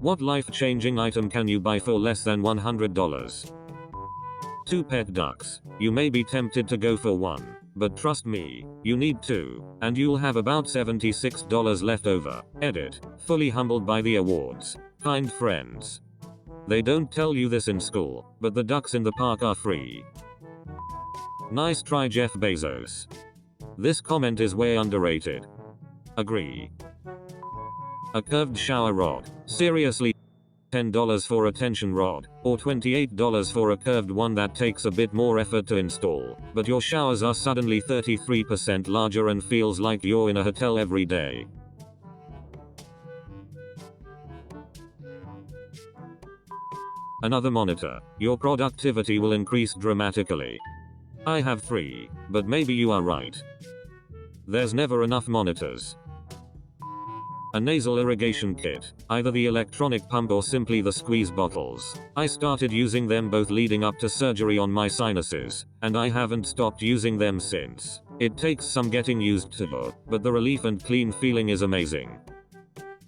What life-changing item can you buy for less than $100? 2 pet ducks. You may be tempted to go for one, but trust me, you need 2, and you'll have about $76 left over. Edit. Fully humbled by the awards. Kind friends. They don't tell you this in school, but the ducks in the park are free. Nice try, Jeff Bezos. This comment is way underrated. Agree. A curved shower rod. Seriously? $10 for a tension rod, or $28 for a curved one that takes a bit more effort to install, but your showers are suddenly 33% larger and feels like you're in a hotel every day. Another monitor. Your productivity will increase dramatically. I have 3, but maybe you are right. There's never enough monitors. A nasal irrigation kit, either the electronic pump or simply the squeeze bottles. I started using them both leading up to surgery on my sinuses, and I haven't stopped using them since. It takes some getting used to, but the relief and clean feeling is amazing.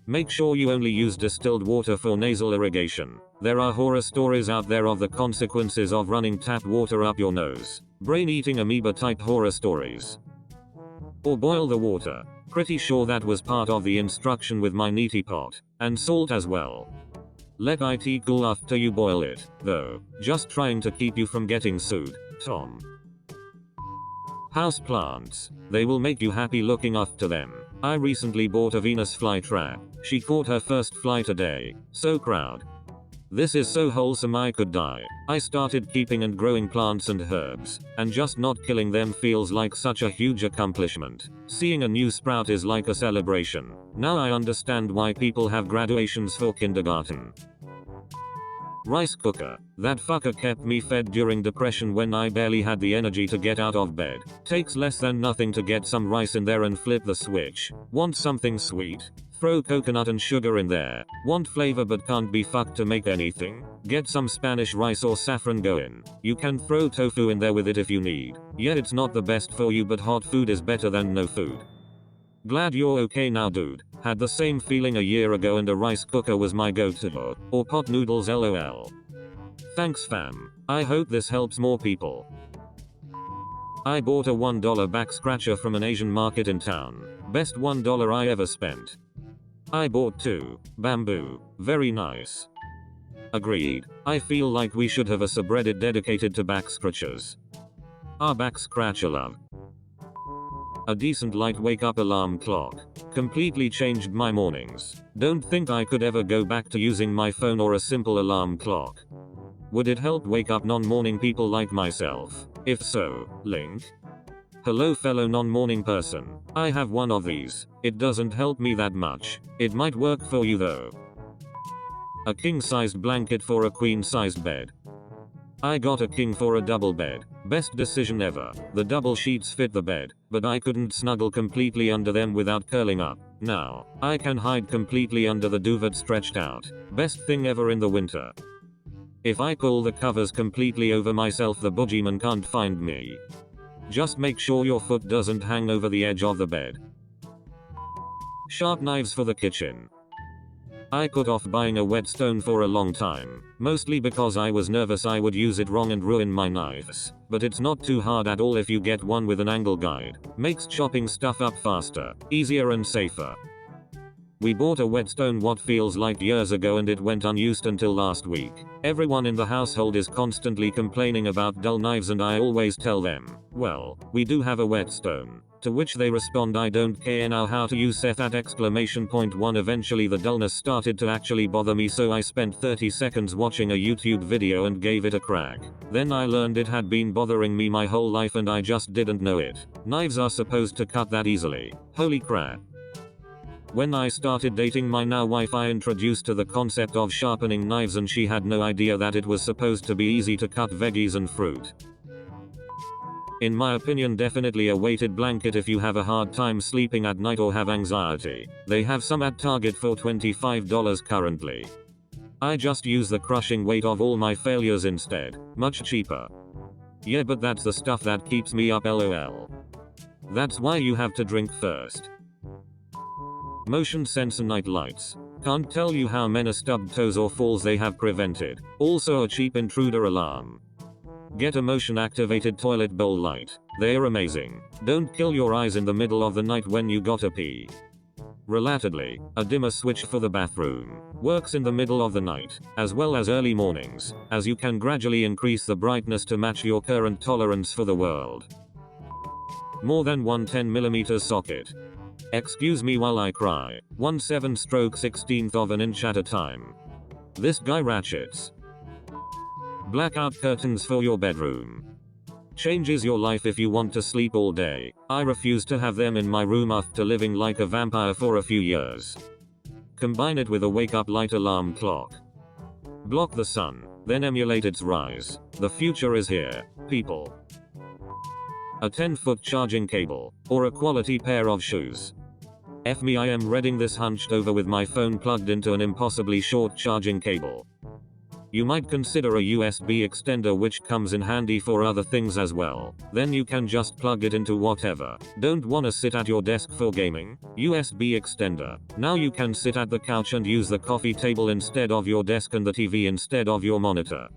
Make sure you only use distilled water for nasal irrigation. There are horror stories out there of the consequences of running tap water up your nose. Brain-eating amoeba type horror stories. Or boil the water. Pretty sure that was part of the instruction with my neti pot. And salt as well. Let it cool after you boil it, though. Just trying to keep you from getting sued, Tom. House plants. They will make you happy looking after them. I recently bought a Venus flytrap. She caught her first fly today. So proud. This is so wholesome I could die. I started keeping and growing plants and herbs, and just not killing them feels like such a huge accomplishment. Seeing a new sprout is like a celebration. Now I understand why people have graduations for kindergarten. Rice cooker. That fucker kept me fed during depression when I barely had the energy to get out of bed. Takes less than nothing to get some rice in there and flip the switch. Want something sweet? Throw coconut and sugar in there. Want flavor but can't be fucked to make anything? Get some Spanish rice or saffron going. You can throw tofu in there with it if you need. Yeah, it's not the best for you, but hot food is better than no food. Glad you're okay now, dude. Had the same feeling a year ago and a rice cooker was my go-to. Or pot noodles, lol. Thanks fam. I hope this helps more people. I bought a $1 back scratcher from an Asian market in town. Best $1 I ever spent. I bought 2. Bamboo. Very nice. Agreed. I feel like we should have a subreddit dedicated to back scratchers. Our back scratcher love. A decent light wake up alarm clock. Completely changed my mornings. Don't think I could ever go back to using my phone or a simple alarm clock. Would it help wake up non-morning people like myself? If so, link. Hello fellow non-morning person. I have one of these. It doesn't help me that much. It might work for you though. A king-sized blanket for a queen-sized bed. I got a king for a double bed. Best decision ever. The double sheets fit the bed, but I couldn't snuggle completely under them without curling up. Now, I can hide completely under the duvet stretched out. Best thing ever in the winter. If I pull the covers completely over myself, the boogeyman can't find me. Just make sure your foot doesn't hang over the edge of the bed. Sharp knives for the kitchen. I put off buying a whetstone for a long time, mostly because I was nervous I would use it wrong and ruin my knives. But it's not too hard at all if you get one with an angle guide. Makes chopping stuff up faster, easier and safer. We bought a whetstone what feels like years ago and it went unused until last week. Everyone in the household is constantly complaining about dull knives and I always tell them, well, we do have a whetstone. To which they respond, I don't care now how to use that ! Eventually the dullness started to actually bother me, so I spent 30 seconds watching a YouTube video and gave it a crack. Then I learned it had been bothering me my whole life and I just didn't know it. Knives are supposed to cut that easily. Holy crap. When I started dating my now wife, I introduced her the concept of sharpening knives and she had no idea that it was supposed to be easy to cut veggies and fruit. In my opinion, definitely a weighted blanket if you have a hard time sleeping at night or have anxiety. They have some at Target for $25 currently. I just use the crushing weight of all my failures instead. Much cheaper. Yeah, but that's the stuff that keeps me up, lol. That's why you have to drink first. Motion sensor night lights. Can't tell you how many stubbed toes or falls they have prevented. Also a cheap intruder alarm. Get a motion activated toilet bowl light. They're amazing. Don't kill your eyes in the middle of the night when you gotta pee. Relatedly, a dimmer switch for the bathroom works in the middle of the night, as well as early mornings, as you can gradually increase the brightness to match your current tolerance for the world. More than one 10mm socket. Excuse me while I cry. 1 7/16th of an inch at a time. This guy ratchets. Blackout curtains for your bedroom. Changes your life if you want to sleep all day. I refuse to have them in my room after living like a vampire for a few years. Combine it with a wake-up light alarm clock. Block the sun, then emulate its rise. The future is here, people. A 10-foot charging cable, or a quality pair of shoes. F me, I am reading this hunched over with my phone plugged into an impossibly short charging cable. You might consider a USB extender, which comes in handy for other things as well. Then you can just plug it into whatever. Don't wanna sit at your desk for gaming? USB extender. Now you can sit at the couch and use the coffee table instead of your desk and the TV instead of your monitor.